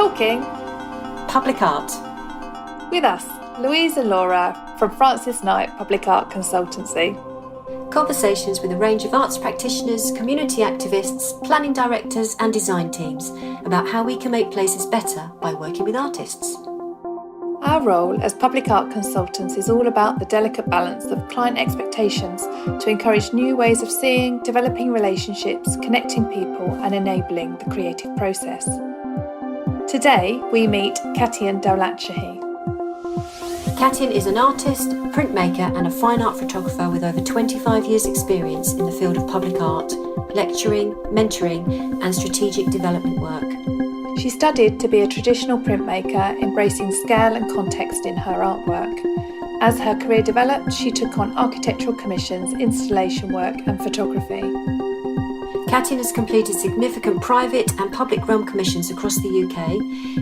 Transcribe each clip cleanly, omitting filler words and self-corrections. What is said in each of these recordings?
Talking Public art. with us, Louise and Laura from Francis Knight Public Art Consultancy. Conversations with a range of arts practitioners, community activists, planning directors and design teams about how we can make places better by working with artists. Our role as public art consultants is all about the delicate balance of client expectations to encourage new ways of seeing, developing relationships, connecting people and enabling the creative process. Today we meet Katayoun Dowlatshahi. Katayoun is an artist, printmaker and a fine art photographer with over 25 years' experience in the field of public art, lecturing, mentoring and strategic development work. She studied to be a traditional printmaker, embracing scale and context in her artwork. As her career developed, she took on architectural commissions, installation work and photography. Katayoun has completed significant private and public realm commissions across the UK,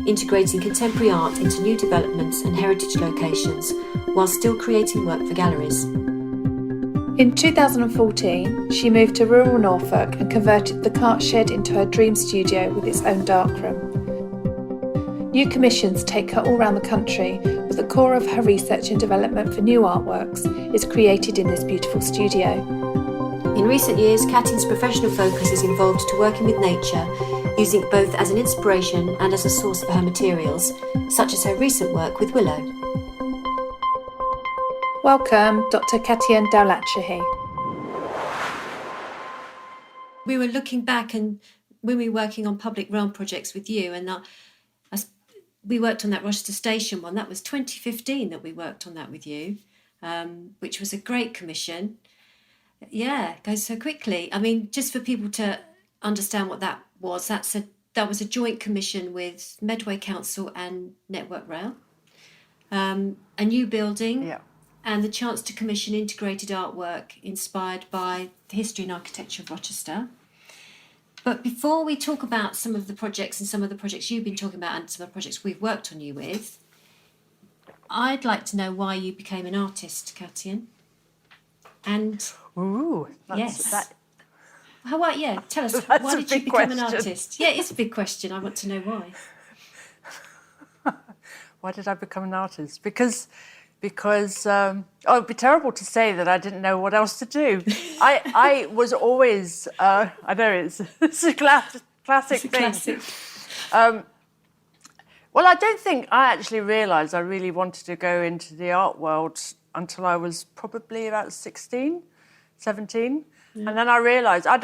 integrating contemporary art into new developments and heritage locations, while still creating work for galleries. In 2014, she moved to rural Norfolk and converted the cart shed into her dream studio with its own darkroom. New commissions take her all around the country, but the core of her research and development for new artworks is created in this beautiful studio. In recent years, Katayoun's professional focus is involved to working with nature, using it both as an inspiration and as a source for her materials, such as her recent work with willow. Welcome, Dr. Katayoun Dowlatshahi. We were looking back and when we were working on public realm projects with you, and we worked on that Rochester Station one. That was 2015 that we worked on that with you, which was a great commission. Yeah, it goes so quickly. I mean, just for people to understand what that was, that was a joint commission with Medway Council and Network Rail. A new building. Yeah. And the chance to commission integrated artwork inspired by the history and architecture of Rochester. But before we talk about some of the projects and some of the projects you've been talking about and some of the projects we've worked on you with, I'd like to know why you became an artist, Katayoun. And Ooh, yes. Tell us, That's why a did you big become an question. artist? Yeah, it's a big question. I want to know why. Why did I become an artist? Because it'd be terrible to say that I didn't know what else to do. I was always, I know it's a classic thing. Classic. Well, I don't think I actually realised I really wanted to go into the art world until I was probably about 16, 17. Yeah. And then I realised I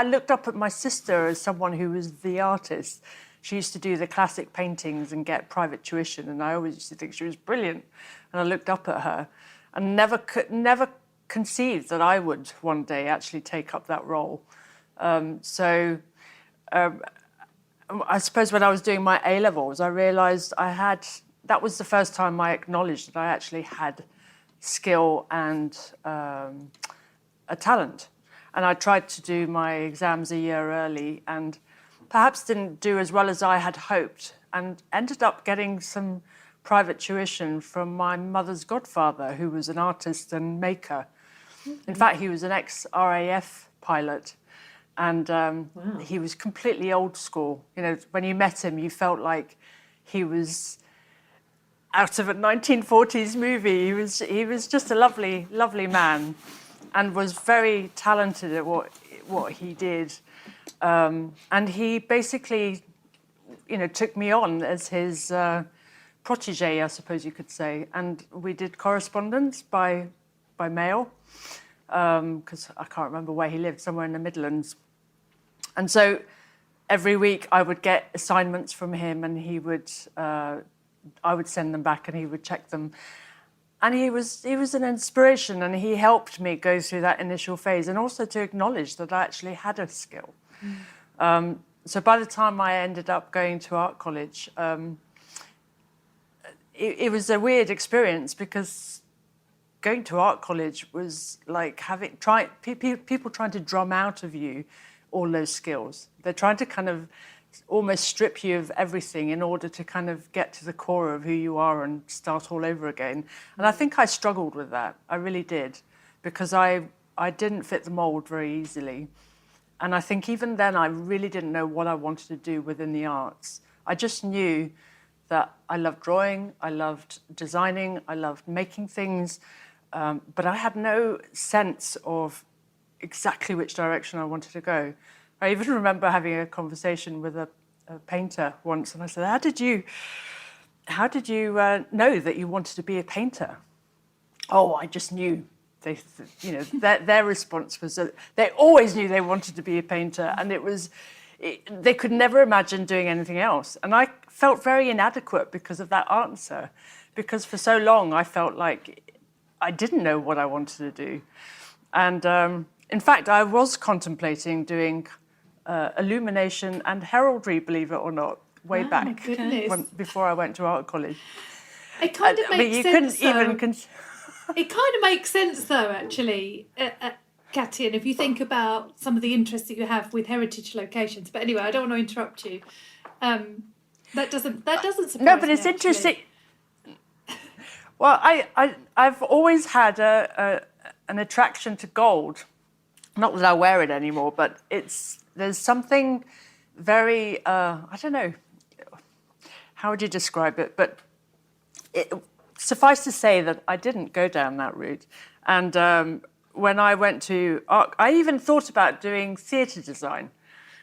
looked up at my sister as someone who was the artist. She used to do the classic paintings and get private tuition, and I always used to think she was brilliant. And I looked up at her and never conceived that I would one day actually take up that role. I suppose when I was doing my A-levels, I realised that was the first time I acknowledged that I actually had skill and a talent. And I tried to do my exams a year early and perhaps didn't do as well as I had hoped, and ended up getting some private tuition from my mother's godfather, who was an artist and maker. Mm-hmm. In fact, he was an ex-RAF pilot, and wow. He was completely old school. You know, when you met him, you felt like he was out of a 1940s movie. He was just a lovely, lovely man, and was very talented at what he did. And he basically, took me on as his protégé, I suppose you could say. And we did correspondence by mail, because I can't remember where he lived, somewhere in the Midlands. And so every week I would get assignments from him, and I would send them back, and he would check them. And he was an inspiration, and he helped me go through that initial phase, and also to acknowledge that I actually had a skill. So by the time I ended up going to art college, it was a weird experience, because going to art college was like people trying to drum out of you all those skills. They're trying to kind of almost strip you of everything in order to kind of get to the core of who you are and start all over again. And I think I struggled with that. I really did, because I didn't fit the mold very easily. And I think even then I really didn't know what I wanted to do within the arts. I just knew that I loved drawing, I loved designing, I loved making things, but I had no sense of exactly which direction I wanted to go. I even remember having a conversation with a painter once, and I said, how did you know that you wanted to be a painter? Oh, I just knew. Their response was that they always knew they wanted to be a painter, and they could never imagine doing anything else. And I felt very inadequate because of that answer, because for so long I felt like I didn't know what I wanted to do. And in fact, I was contemplating doing illumination and heraldry, believe it or not, way back before I went to art college. It kind of makes sense. It kind of makes sense, though, actually, Katayoun, if you think about some of the interests that you have with heritage locations. But anyway, I don't want to interrupt you. That doesn't surprise me. No, but it's interesting. Well, I've always had an attraction to gold. Not that I wear it anymore, but there's something very I don't know, how would you describe it? But suffice to say that I didn't go down that route. And when I went to art, I even thought about doing theatre design.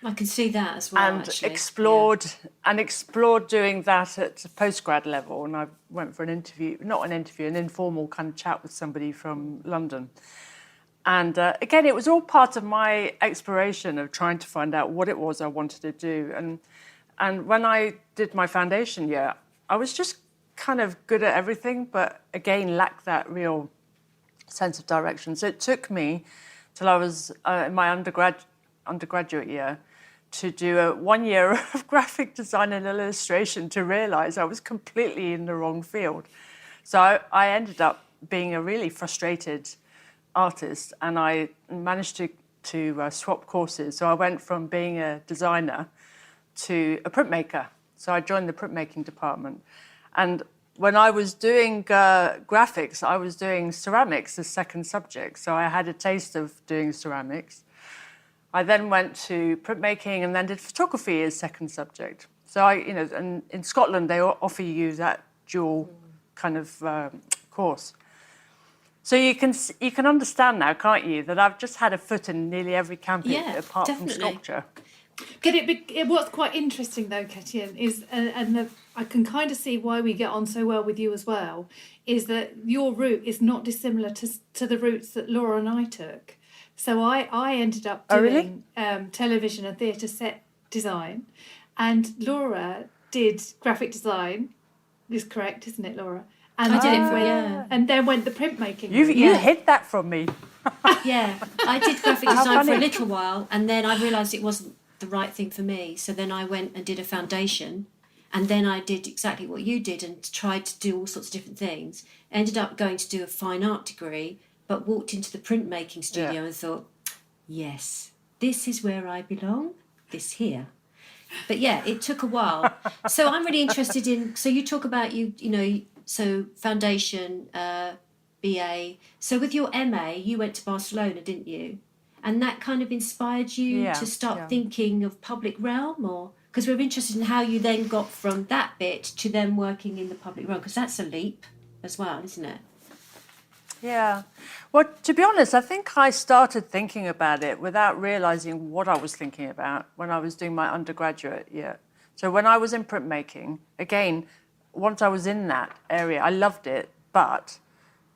I can see that as well, and explored doing that at a postgrad level. And I went for an informal kind of chat with somebody from London. And again, it was all part of my exploration of trying to find out what it was I wanted to do. And when I did my foundation year, I was just kind of good at everything, but again, lacked that real sense of direction. So it took me till I was in my undergraduate year to do 1 year of graphic design and illustration to realise I was completely in the wrong field. So I ended up being a really frustrated artist, and I managed to swap courses. So I went from being a designer to a printmaker. So I joined the printmaking department. And when I was doing graphics, I was doing ceramics as second subject. So I had a taste of doing ceramics. I then went to printmaking and then did photography as second subject. So and in Scotland, they offer you that dual kind of course. So you can understand now, can't you, that I've just had a foot in nearly every camp apart from sculpture. What's quite interesting, though, Katayoun, is, I can kind of see why we get on so well with you as well, is that your route is not dissimilar to the routes that Laura and I took. So I ended up doing television and theatre set design, and Laura did graphic design. Is correct, isn't it, Laura? And I did it and then went the printmaking. You hid that from me. Yeah, I did graphic design for a little while, and then I realised it wasn't the right thing for me. So then I went and did a foundation, and then I did exactly what you did and tried to do all sorts of different things. Ended up going to do a fine art degree, but walked into the printmaking studio and thought, yes, this is where I belong, this here. But yeah, it took a while. So I'm really interested in, so you talk about so foundation, BA. So with your MA, you went to Barcelona, didn't you? And that kind of inspired you to start thinking of public realm, or because we're interested in how you then got from that bit to then working in the public realm, because that's a leap as well, isn't it? Yeah. Well, to be honest, I think I started thinking about it without realising what I was thinking about when I was doing my undergraduate year. So when I was in printmaking, again, once I was in that area, I loved it, but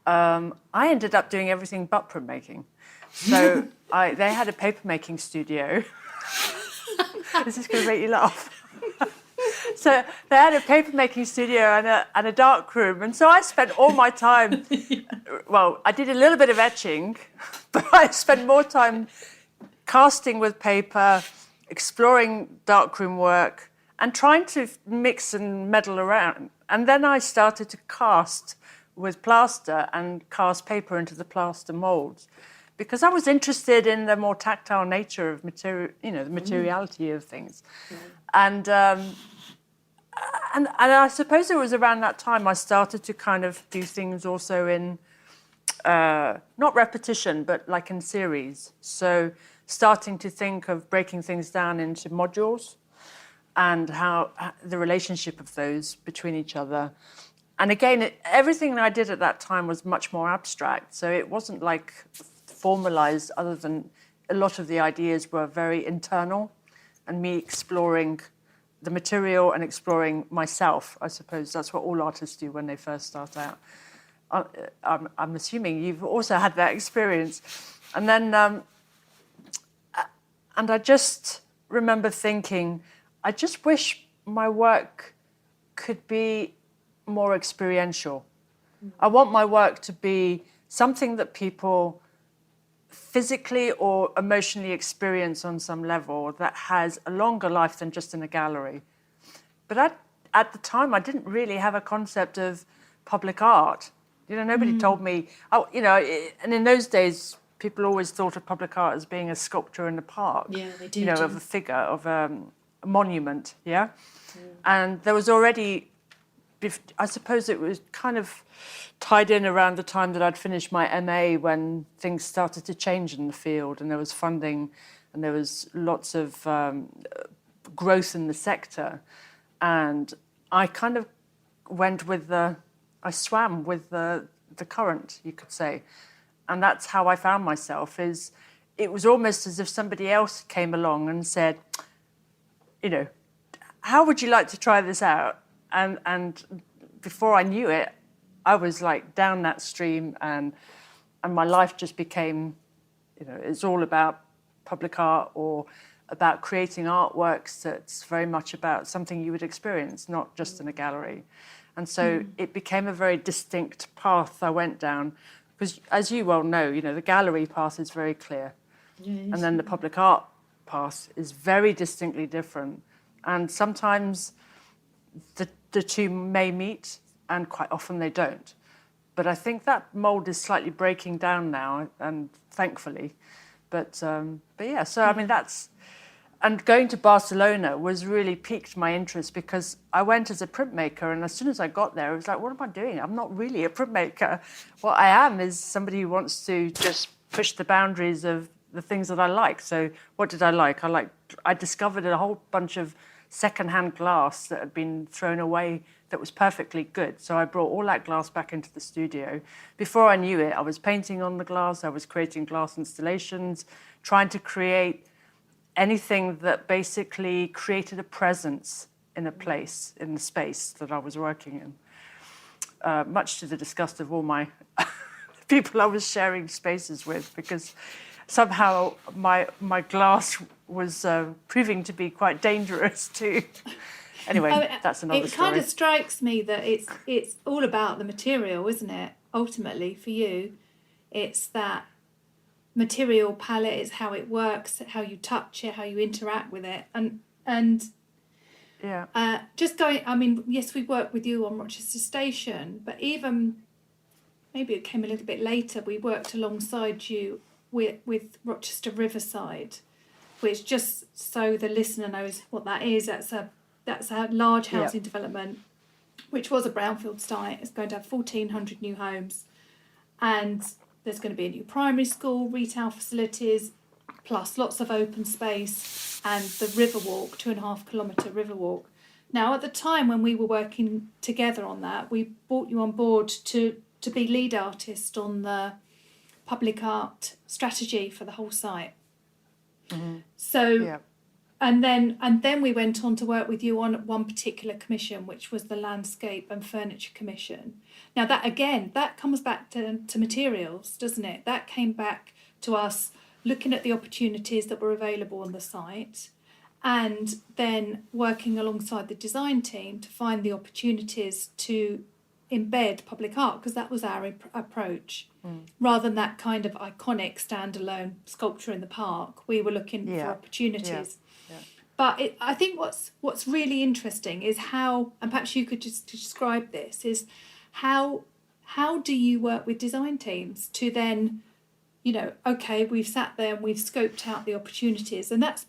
I ended up doing everything but printmaking. So they had a papermaking studio. This is going to make you laugh. So they had a papermaking studio and a dark room, and so I spent all my time. Well, I did a little bit of etching, but I spent more time casting with paper, exploring darkroom work, and trying to mix and meddle around. And then I started to cast with plaster and cast paper into the plaster moulds, because I was interested in the more tactile nature of material, the materiality of things. And I suppose it was around that time I started to kind of do things also in, not repetition, but like in series. So starting to think of breaking things down into modules. and how the relationship of those between each other. And again, everything that I did at that time was much more abstract. So it wasn't like formalized, other than a lot of the ideas were very internal, and me exploring the material and exploring myself. I suppose that's what all artists do when they first start out. I'm assuming you've also had that experience. And then, and I just remember thinking, I just wish my work could be more experiential. I want my work to be something that people physically or emotionally experience on some level, that has a longer life than just in a gallery. But at the time, I didn't really have a concept of public art. You know, nobody told me, you know, and in those days, people always thought of public art as being a sculpture in the park. Yeah, they do. You know, of a figure, of a monument, yeah? And there was already, I suppose it was kind of tied in around the time that I'd finished my MA, when things started to change in the field, and there was funding and there was lots of growth in the sector. And I kind of went with I swam with the current, you could say. And that's how I found myself, is it was almost as if somebody else came along and said, you know, how would you like to try this out? And before I knew it, I was like down that stream, and my life just became, you know, it's all about public art, or about creating artworks that's very much about something you would experience, not just in a gallery. And so it became a very distinct path I went down, because as you well know, you know, the gallery path is very clear. And then the public art path is very distinctly different. And sometimes the two may meet, and quite often they don't. But I think that mold is slightly breaking down now, and thankfully. But yeah, so I mean, and going to Barcelona was really piqued my interest, because I went as a printmaker, and as soon as I got there, I was like, what am I doing? I'm not really a printmaker. What I am is somebody who wants to just push the boundaries of the things that I like. So what did I like? I discovered a whole bunch of secondhand glass that had been thrown away that was perfectly good. So I brought all that glass back into the studio. Before I knew it, I was painting on the glass, I was creating glass installations, trying to create anything that basically created a presence in a place, in the space that I was working in. Much to the disgust of all my people I was sharing spaces with, because somehow my glass was proving to be quite dangerous too. Anyway, that's another story. It kind of strikes me that it's all about the material, isn't it? Ultimately, for you, it's that material palette, it's how it works, how you touch it, how you interact with it, and yeah. Just going. I mean, yes, we worked with you on Rochester Station, but even maybe it came a little bit later. We worked alongside you with Rochester Riverside, which, just so the listener knows what that is, that's a large housing development, which was a brownfield site. It's going to have 1,400 new homes, and there's going to be a new primary school, retail facilities, plus lots of open space, and the Riverwalk, 2.5 kilometre Riverwalk. Now, at the time when we were working together on that, we brought you on board to be lead artist on the public art strategy for the whole site. Mm-hmm. So, and then we went on to work with you on one particular commission, which was the Landscape and Furniture Commission. Now that comes back to materials, doesn't it? That came back to us looking at the opportunities that were available on the site, and then working alongside the design team to find the opportunities to embed public art, because that was our approach. Rather than that kind of iconic standalone sculpture in the park, we were looking for opportunities. Yeah. But I think what's really interesting is how, and perhaps you could just describe this, is how do you work with design teams to then, you know, okay, we've sat there and we've scoped out the opportunities, and that's,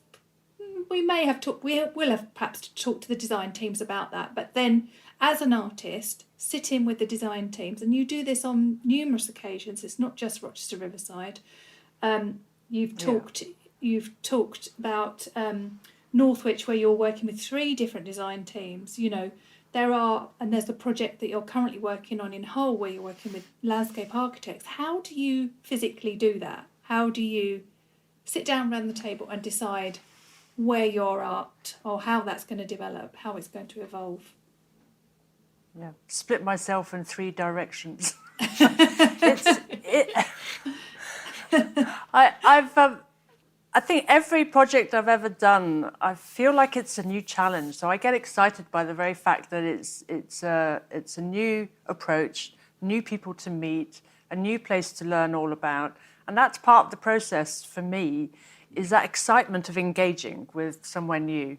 we will have perhaps talked to the design teams about that, but then as an artist, sit in with the design teams, and you do this on numerous occasions. It's not just Rochester Riverside. You've talked about Northwich, where you're working with 3 different design teams, you know, there's a project that you're currently working on in Hull where you're working with landscape architects. How do you physically do that? How do you sit down around the table and decide where your art or how that's going to develop, how it's going to evolve? Yeah, split myself in 3 directions. I think every project I've ever done, I feel like it's a new challenge. So I get excited by the very fact that it's a new approach, new people to meet, a new place to learn all about, and that's part of the process for me. Is that excitement of engaging with somewhere new.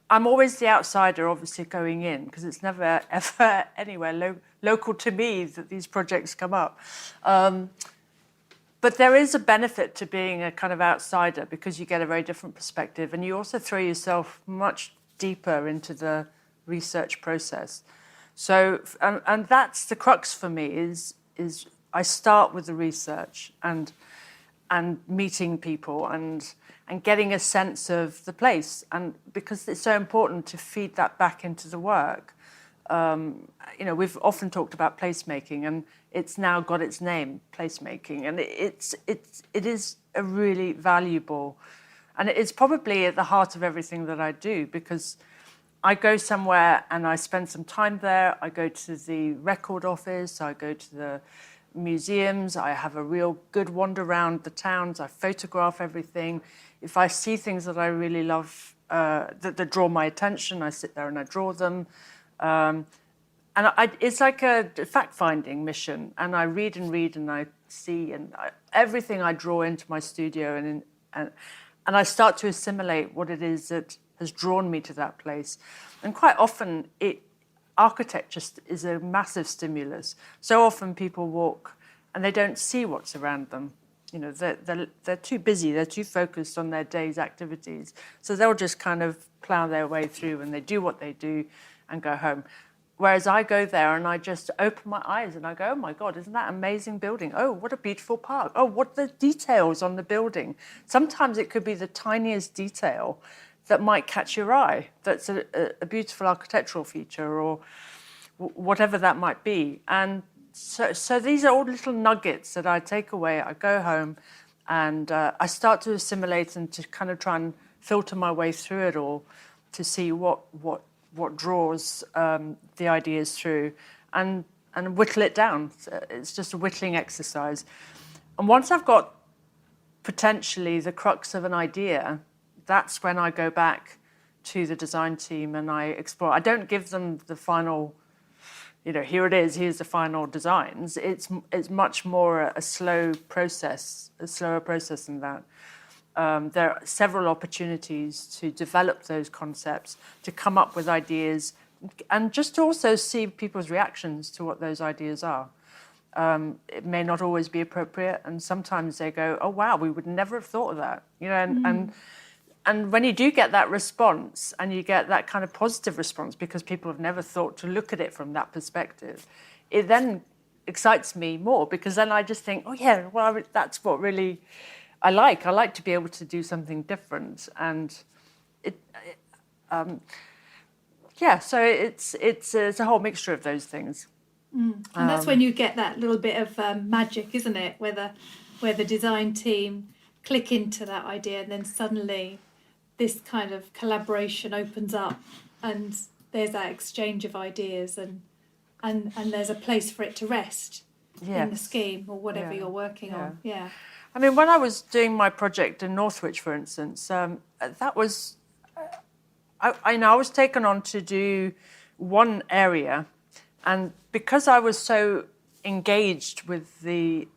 I'm always the outsider, obviously, going in, because it's never, ever anywhere local to me that these projects come up. But there is a benefit to being a kind of outsider because you get a very different perspective, and you also throw yourself much deeper into the research process. So, and that's the crux for me, is I start with the research and meeting people and getting a sense of the place. And because it's so important to feed that back into the work. You know, we've often talked about placemaking, and it's now got its name, placemaking. And it is a really valuable, and it's probably at the heart of everything that I do, because I go somewhere and I spend some time there. I go to the record office, I go to the museums, I have a real good wander around the towns, I photograph everything. If I see things that I really love, that draw my attention, I sit there and I draw them. It's like a fact-finding mission, and I read and I see, and everything I draw into my studio, and I start to assimilate what it is that has drawn me to that place. And quite often, architecture is a massive stimulus. So often people walk and they don't see what's around them. You know, they're too busy, they're too focused on their day's activities. So they'll just kind of plough their way through and they do what they do and go home. Whereas I go there and I just open my eyes and I go, oh my God, isn't that an amazing building? Oh, what a beautiful park. Oh, what are the details on the building? Sometimes it could be the tiniest detail that might catch your eye. That's a beautiful architectural feature or whatever that might be. And so these are all little nuggets that I take away. I go home and I start to assimilate and to kind of try and filter my way through it all to see what draws the ideas through and whittle it down. It's just a whittling exercise. And once I've got potentially the crux of an idea, that's when I go back to the design team and I explore. I don't give them the final, you know, here it is, here's the final designs. It's much more a slow process, a slower process than that. There are several opportunities to develop those concepts, to come up with ideas, and just to also see people's reactions to what those ideas are. It may not always be appropriate, and sometimes they go, oh, wow, we would never have thought of that. You know, and when you do get that response, and you get that kind of positive response because people have never thought to look at it from that perspective, it then excites me more, because then I just think, oh, yeah, well, that's what really I like. I like to be able to do something different, and so it's a whole mixture of those things. And that's when you get that little bit of magic, isn't it? Where the design team click into that idea, and then suddenly this kind of collaboration opens up, and there's that exchange of ideas, and there's a place for it to rest in the scheme or whatever you're working on. Yeah. I mean, when I was doing my project in Northwich, for instance, that was, I was taken on to do one area, and because I was so engaged with the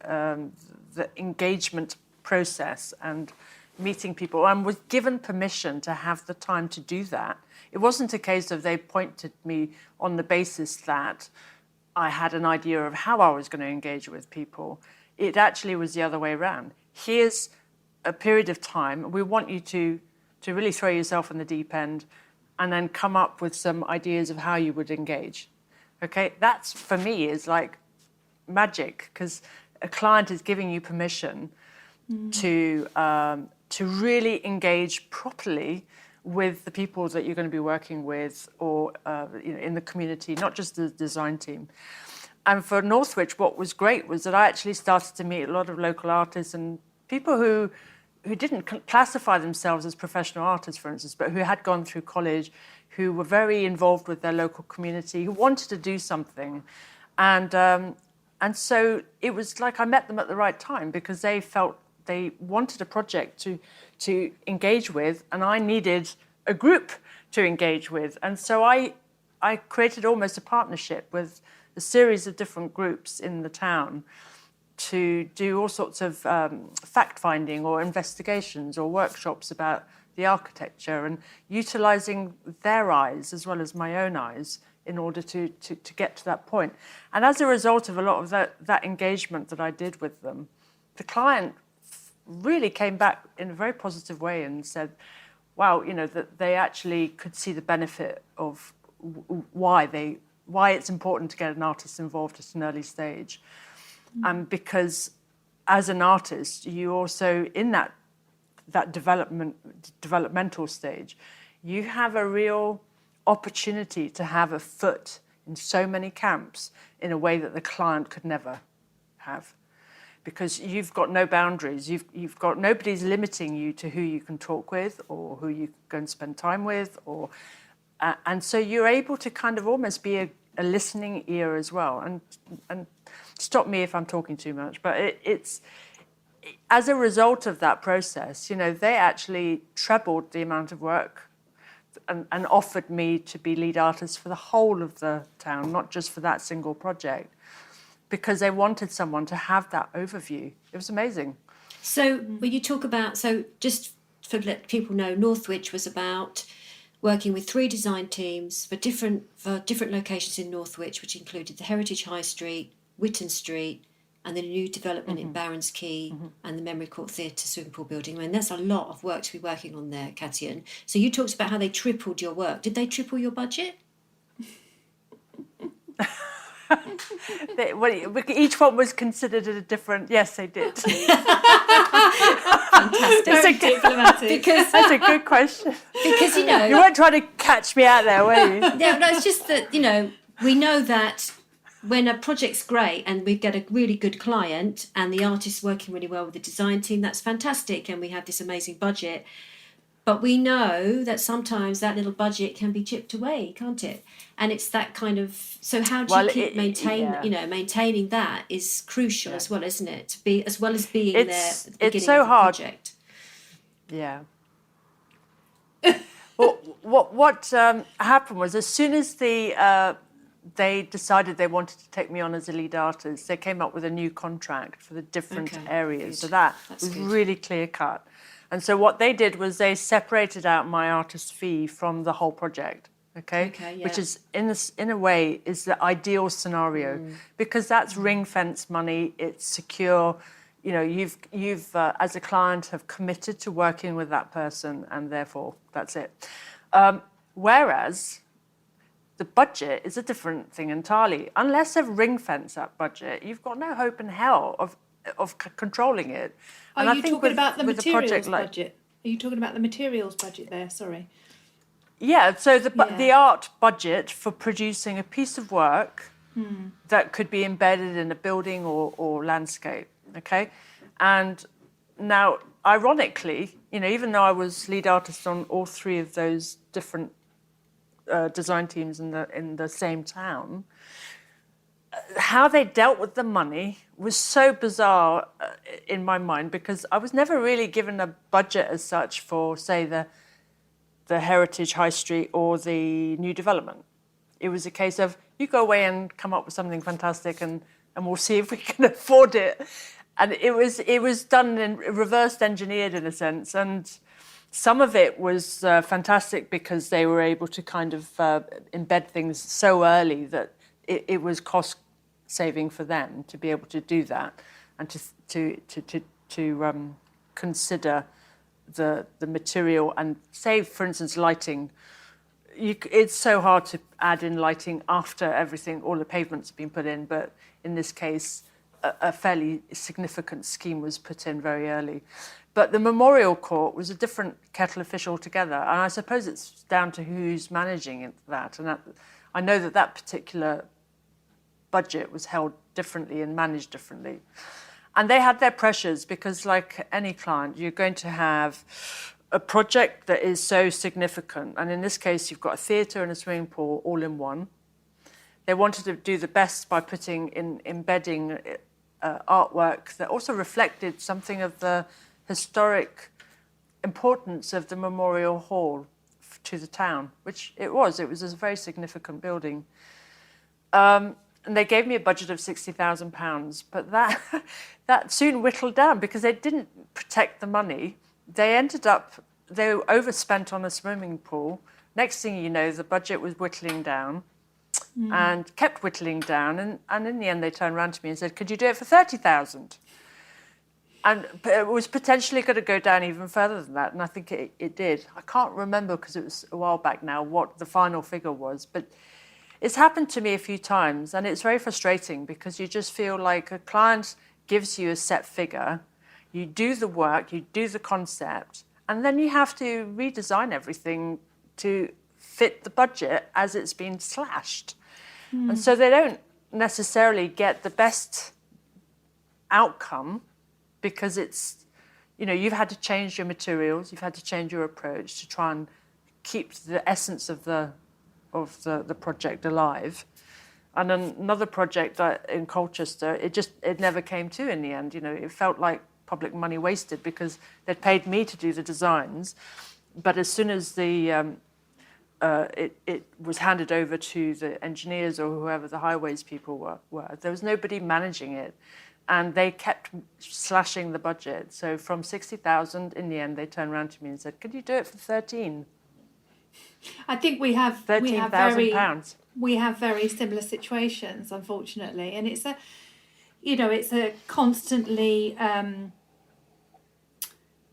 engagement process and meeting people, and was given permission to have the time to do that. It wasn't a case of they pointed me on the basis that I had an idea of how I was going to engage with people. It actually was the other way around. Here's a period of time. We want you to really throw yourself in the deep end and then come up with some ideas of how you would engage. Okay, that's, for me, is like magic, because a client is giving you permission to really engage properly with the people that you're going to be working with, or in the community, not just the design team. And for Northwich, what was great was that I actually started to meet a lot of local artists and people who didn't classify themselves as professional artists, for instance, but who had gone through college, who were very involved with their local community, who wanted to do something. And so it was like I met them at the right time, because they felt they wanted a project to engage with, and I needed a group to engage with. And so I created almost a partnership with a series of different groups in the town to do all sorts of fact-finding or investigations or workshops about the architecture, and utilising their eyes as well as my own eyes in order to get to that point. And as a result of a lot of that engagement that I did with them, the client really came back in a very positive way and said, wow, that they actually could see the benefit of why it's important to get an artist involved at an early stage. Because as an artist, you also, in that developmental stage, you have a real opportunity to have a foot in so many camps in a way that the client could never have. Because you've got no boundaries, you've got nobody's limiting you to who you can talk with or who you go and spend time with, and so you're able to kind of almost be a listening ear as well. And stop me if I'm talking too much, but it's as a result of that process, they actually trebled the amount of work and offered me to be lead artist for the whole of the town, not just for that single project, because they wanted someone to have that overview. It was amazing. So when you talk about, so just to let people know, Northwich was about working with 3 design teams for different locations in Northwich, which included the Heritage High Street, Witton Street, and the new development in Barons Quay, and the Memory Court Theatre swimming pool building. I mean, that's a lot of work to be working on there, Katayoun. So you talked about how they tripled your work. Did they triple your budget? Each one was considered a different. Yes, they did. Fantastic. Very diplomatic. That's a good question. Because you weren't trying to catch me out there, were you? Yeah, no, it's just that we know that when a project's great and we get a really good client and the artist's working really well with the design team, that's fantastic, and we have this amazing budget. But we know that sometimes that little budget can be chipped away, can't it? And it's that kind of. So how do you maintaining that is crucial as well, isn't it? To be, as well as being there at the beginning so of the hard. project. Yeah. Well, what happened was, as soon as they decided they wanted to take me on as a lead artist, they came up with a new contract for the different areas. Good. So that's was good. Really clear cut. And so what they did was they separated out my artist fee from the whole project, which is, in a way, is the ideal scenario, because that's ring-fence money, it's secure. You've as a client have committed to working with that person, and therefore that's it. Whereas the budget is a different thing entirely. Unless they've ring-fenced that budget, you've got no hope in hell of controlling it. Are you talking about the materials budget? Are you talking about the materials budget there? Sorry. Yeah, so the art budget for producing a piece of work that could be embedded in a building or landscape, okay? And now, ironically, even though I was lead artist on all 3 of those different design teams in the same town, how they dealt with the money was so bizarre in my mind, because I was never really given a budget as such for, say, the Heritage High Street or the new development. It was a case of, you go away and come up with something fantastic and we'll see if we can afford it. And it was done in reversed engineered in a sense. And some of it was fantastic because they were able to kind of embed things so early that it was cost saving for them to be able to do that and to consider the material and say, for instance, lighting. It's so hard to add in lighting after all the pavements have been put in, but in this case, a fairly significant scheme was put in very early. But the memorial court was a different kettle of fish altogether. And I suppose it's down to who's managing that. And I know that particular budget was held differently and managed differently. And they had their pressures because, like any client, you're going to have a project that is so significant. And in this case, you've got a theatre and a swimming pool all in one. They wanted to do the best by embedding artwork that also reflected something of the historic importance of the Memorial Hall to the town, which it was. It was a very significant building. And they gave me a budget of £60,000, but that soon whittled down because they didn't protect the money. They overspent on a swimming pool. Next thing you know, the budget was whittling down and kept whittling down. And in the end, they turned around to me and said, could you do it for £30,000? And it was potentially going to go down even further than that. And I think it did. I can't remember because it was a while back now what the final figure was, but it's happened to me a few times, and it's very frustrating because you just feel like a client gives you a set figure, you do the work, you do the concept, and then you have to redesign everything to fit the budget as it's been slashed. And so they don't necessarily get the best outcome because it's, you've had to change your materials, you've had to change your approach to try and keep the essence of the project alive. And another project in Colchester, it never came to in the end. It felt like public money wasted because they'd paid me to do the designs, but as soon as it was handed over to the engineers or whoever the highways people were, there was nobody managing it, and they kept slashing the budget. So from 60,000, in the end, they turned around to me and said, "Could you do it for 13?" I think we have £13,000. We have very similar situations, unfortunately, and it's a constantly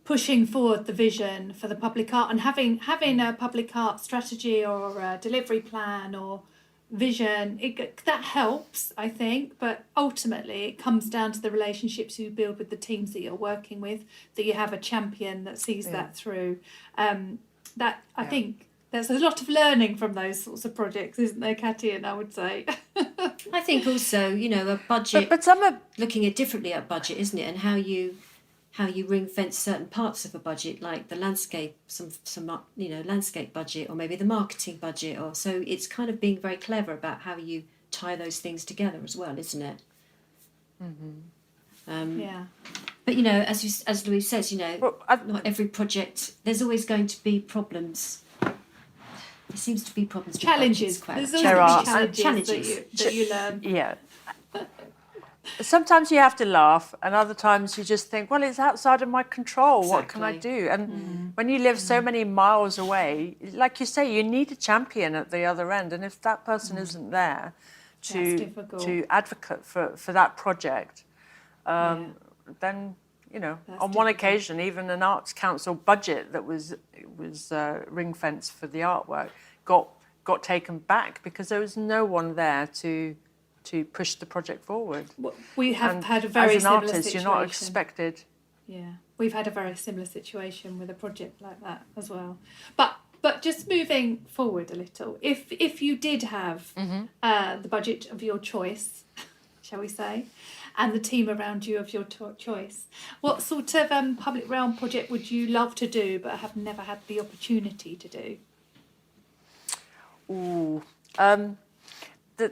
pushing forward the vision for the public art and having a public art strategy or a delivery plan or vision. That helps, I think, but ultimately it comes down to the relationships you build with the teams that you're working with. That you have a champion that sees that through. I think. There's a lot of learning from those sorts of projects, isn't there, Katayoun, I would say? I think also, a budget, but some are looking at differently at budget, isn't it? And how you ring fence certain parts of a budget, like the landscape, some landscape budget, or maybe the marketing budget, or so it's kind of being very clever about how you tie those things together as well, isn't it? Yeah. But as Louise says, not every project. There's always going to be problems. There seems to be problems. Challenges. There's always challenges that you learn. Yeah. Sometimes you have to laugh, and other times you just think, well, it's outside of my control. Exactly. What can I do? And when you live so many miles away, like you say, you need a champion at the other end. And if that person isn't there to advocate for that project, then, on one occasion, even an Arts Council budget that was ring-fenced for the artwork got taken back because there was no one there to push the project forward. We have had a very similar situation. As an artist, you're not expected. Yeah, we've had a very similar situation with a project like that as well. But just moving forward a little, if you did have the budget of your choice, shall we say, and the team around you of your choice, what sort of public realm project would you love to do but have never had the opportunity to do? The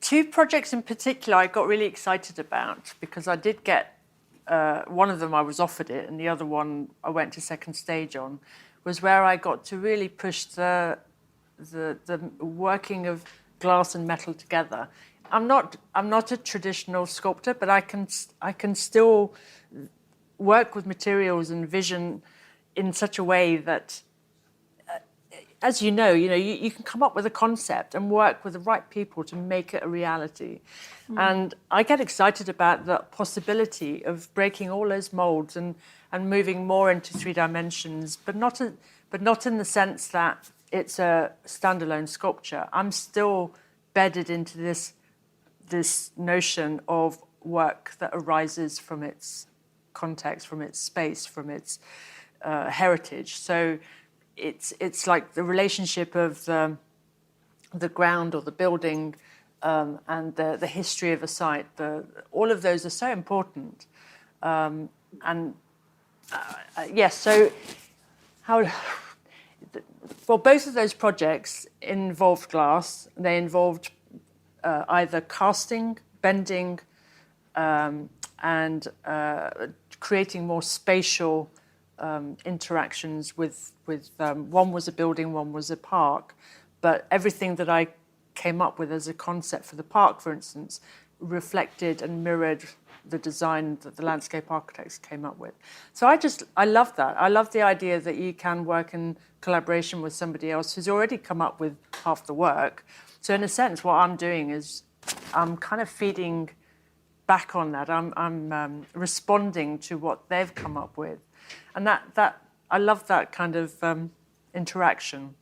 two projects in particular I got really excited about because I did get, one of them I was offered it and the other one I went to second stage on, was where I got to really push the working of glass and metal together. I'm not a traditional sculptor, but I can still work with materials and vision in such a way that, as you can come up with a concept and work with the right people to make it a reality. And I get excited about the possibility of breaking all those molds and moving more into 3 dimensions, but not in the sense that it's a standalone sculpture. I'm still bedded into this notion of work that arises from its context, from its space, from its heritage. So it's like the relationship of the ground or the building and the history of a site. All of those are so important. Yes, so well, both of those projects involved glass. They involved either casting, bending, and creating more spatial interactions with one was a building, one was a park. But everything that I came up with as a concept for the park, for instance, reflected and mirrored the design that the landscape architects came up with. So I love that. I love the idea that you can work in collaboration with somebody else who's already come up with half the work. So in a sense, what I'm doing is I'm kind of feeding back on that. I'm responding to what they've come up with. And that I love that kind of interaction.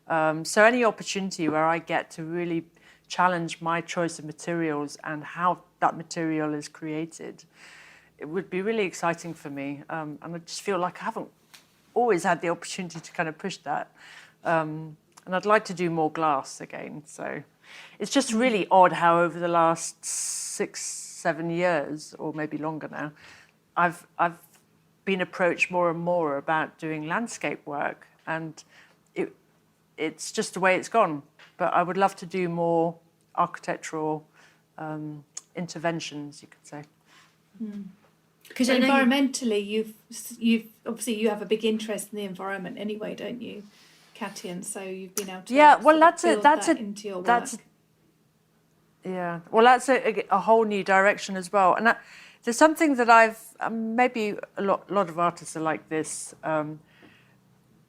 So any opportunity where I get to really challenge my choice of materials and how that material is created, it would be really exciting for me. And I just feel like I haven't always had the opportunity to kind of push that. And I'd like to do more glass again. So it's just really odd how over the last 6-7 years, or maybe longer now, I've been approached more and more about doing landscape work, and it's just the way it's gone. But I would love to do more architectural interventions, you could say. Because environmentally, you've obviously you have a big interest in the environment anyway, don't you, Katayoun? So you've been able to build that into your work. Yeah, well, that's a whole new direction as well. And there's something that I've maybe a lot of artists are like this.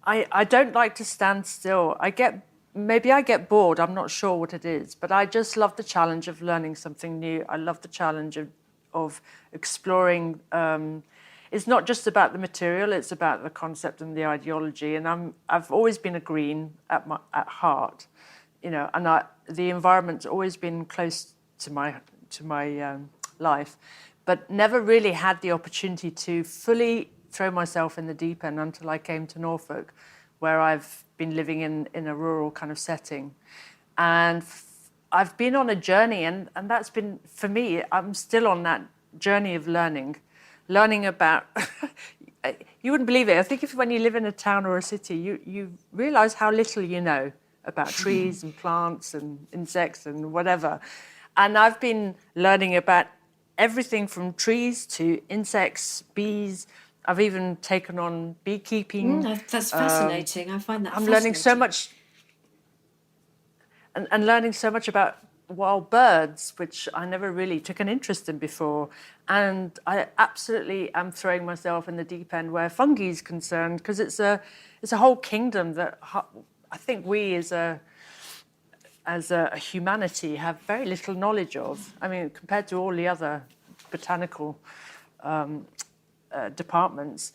I don't like to stand still. I get bored. I'm not sure what it is, but I just love the challenge of learning something new. I love the challenge of exploring. It's not just about the material; it's about the concept and the ideology. And I've always been a green at heart, you know. And the environment's always been close to my life, but never really had the opportunity to fully throw myself in the deep end until I came to Norfolk, where I've been living in a rural kind of setting. And I've been on a journey, and that's been, for me, I'm still on that journey of learning about, you wouldn't believe it. I think when you live in a town or a city, you realise how little you know about trees and plants and insects and whatever. And I've been learning about everything from trees to insects, bees. I've even taken on beekeeping. That's fascinating. I find that I'm learning so much and learning so much about wild birds, which I never really took an interest in before. And I absolutely am throwing myself in the deep end where fungi is concerned, because it's a whole kingdom that I think we as a humanity have very little knowledge of. I mean, compared to all the other botanical departments,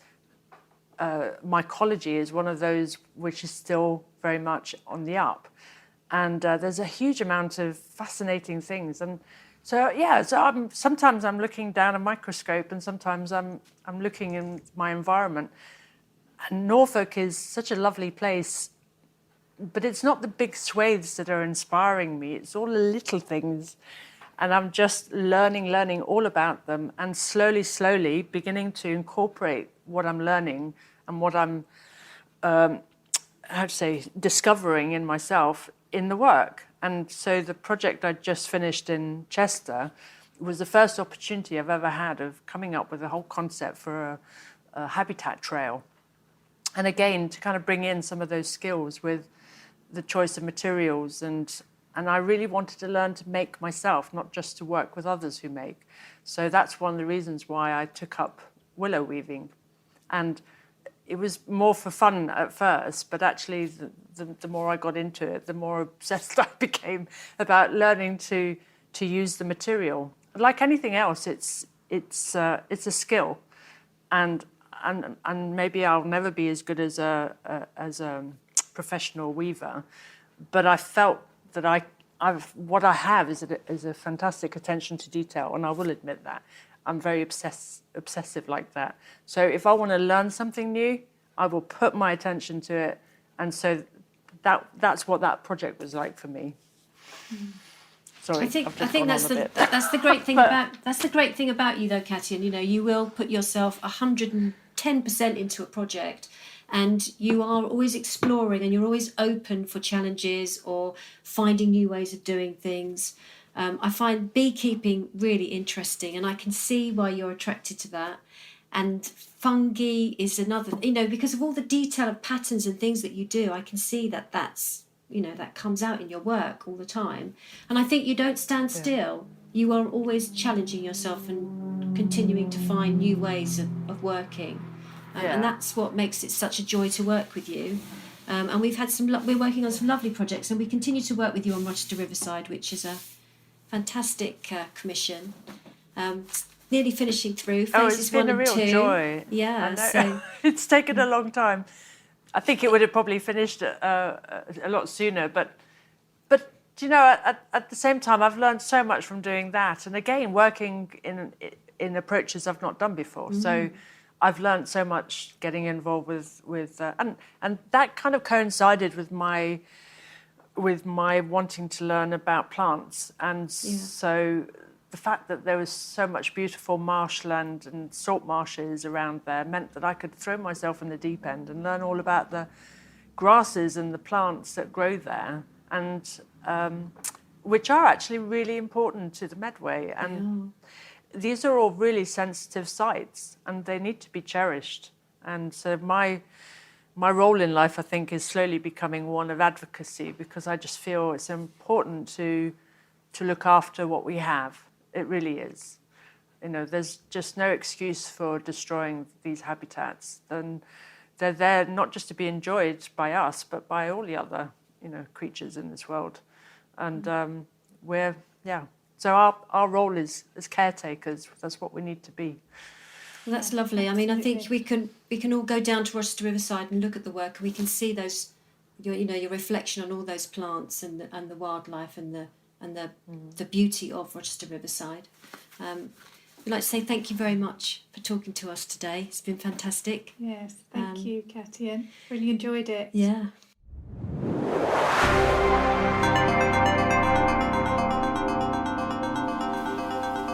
mycology is one of those which is still very much on the up. And there's a huge amount of fascinating things. And so sometimes I'm looking down a microscope, and sometimes I'm looking in my environment. And Norfolk is such a lovely place, but it's not the big swathes that are inspiring me. It's all the little things. And I'm just learning all about them, and slowly beginning to incorporate what I'm learning and what I'm, discovering in myself in the work. And so the project I just finished in Chester was the first opportunity I've ever had of coming up with a whole concept for a habitat trail. And again, to kind of bring in some of those skills with the choice of materials, and I really wanted to learn to make myself, not just to work with others who make. So that's one of the reasons why I took up willow weaving. And it was more for fun at first, but actually the more I got into it, the more obsessed I became about learning to use the material. Like anything else, it's a skill, and maybe I'll never be as good as a professional weaver, but I felt that what I have is a fantastic attention to detail, and I will admit that. I'm very obsessive like that. So if I want to learn something new, I will put my attention to it. And so that's what that project was like for me. Sorry, I think that's the great thing about you though, Katayoun. You know, you will put yourself 110% into a project, and you are always exploring, and you're always open for challenges or finding new ways of doing things. I find beekeeping really interesting, and I can see why you're attracted to that. And fungi is another, you know, because of all the detail of patterns and things that you do, I can see that that comes out in your work all the time. And I think you don't stand still. You are always challenging yourself and continuing to find new ways of working. And that's what makes it such a joy to work with you. And we've had we're working on some lovely projects, and we continue to work with you on Rochester Riverside, which is a fantastic commission. Nearly finishing through phases 1 and 2. It's been a real joy. Yeah, so it's taken a long time. I think it would have probably finished a lot sooner, but you know, at the same time, I've learned so much from doing that, and again, working in approaches I've not done before. So I've learned so much getting involved with and that kind of coincided with my wanting to learn about plants, and so the fact that there was so much beautiful marshland and salt marshes around there meant that I could throw myself in the deep end and learn all about the grasses and the plants that grow there, and which are actually really important to the Medway. And these are all really sensitive sites, and they need to be cherished. And so my role in life, I think, is slowly becoming one of advocacy, because I just feel it's important to look after what we have. It really is. You know, there's just no excuse for destroying these habitats. And they're there not just to be enjoyed by us, but by all the other, you know, creatures in this world. And so our role is as caretakers. That's what we need to be. Well, that's lovely. I mean, I think we can all go down to Rochester Riverside and look at the work, and we can see your reflection on all those plants and the wildlife and the beauty of Rochester Riverside. We'd like to say thank you very much for talking to us today. It's been fantastic. Yes, thank you, Katayoun. Really enjoyed it. Yeah.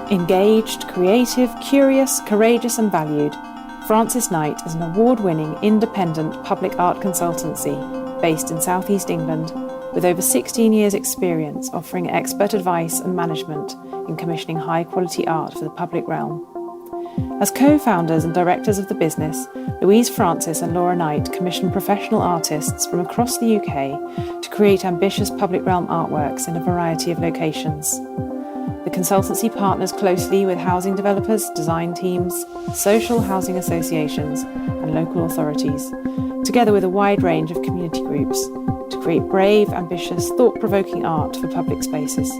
Engaged, creative, curious, courageous and valued, Frances Knight is an award-winning independent public art consultancy based in South East England, with over 16 years' experience offering expert advice and management in commissioning high-quality art for the public realm. As co-founders and directors of the business, Louise Francis and Laura Knight commission professional artists from across the UK to create ambitious public realm artworks in a variety of locations. The consultancy partners closely with housing developers, design teams, social housing associations and local authorities, together with a wide range of community groups, to create brave, ambitious, thought-provoking art for public spaces.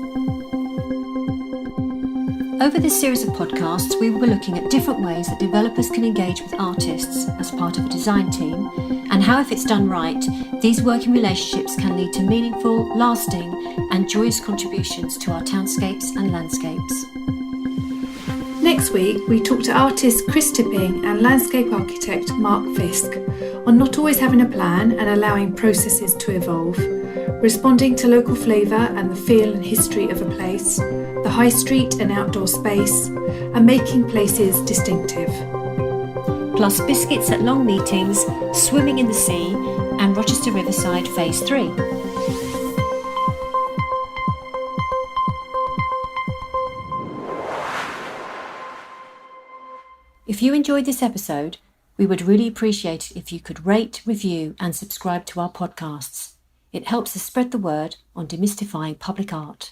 Over this series of podcasts, we will be looking at different ways that developers can engage with artists as part of a design team, and how, if it's done right, these working relationships can lead to meaningful, lasting and joyous contributions to our townscapes and landscapes. Next week, we talk to artist Chris Tipping and landscape architect Mark Fisk on not always having a plan and allowing processes to evolve, responding to local flavour and the feel and history of a place, the high street and outdoor space, and making places distinctive. Plus biscuits at long meetings, swimming in the sea, and Rochester Riverside Phase 3. If you enjoyed this episode, we would really appreciate it if you could rate, review, and subscribe to our podcasts. It helps us spread the word on demystifying public art.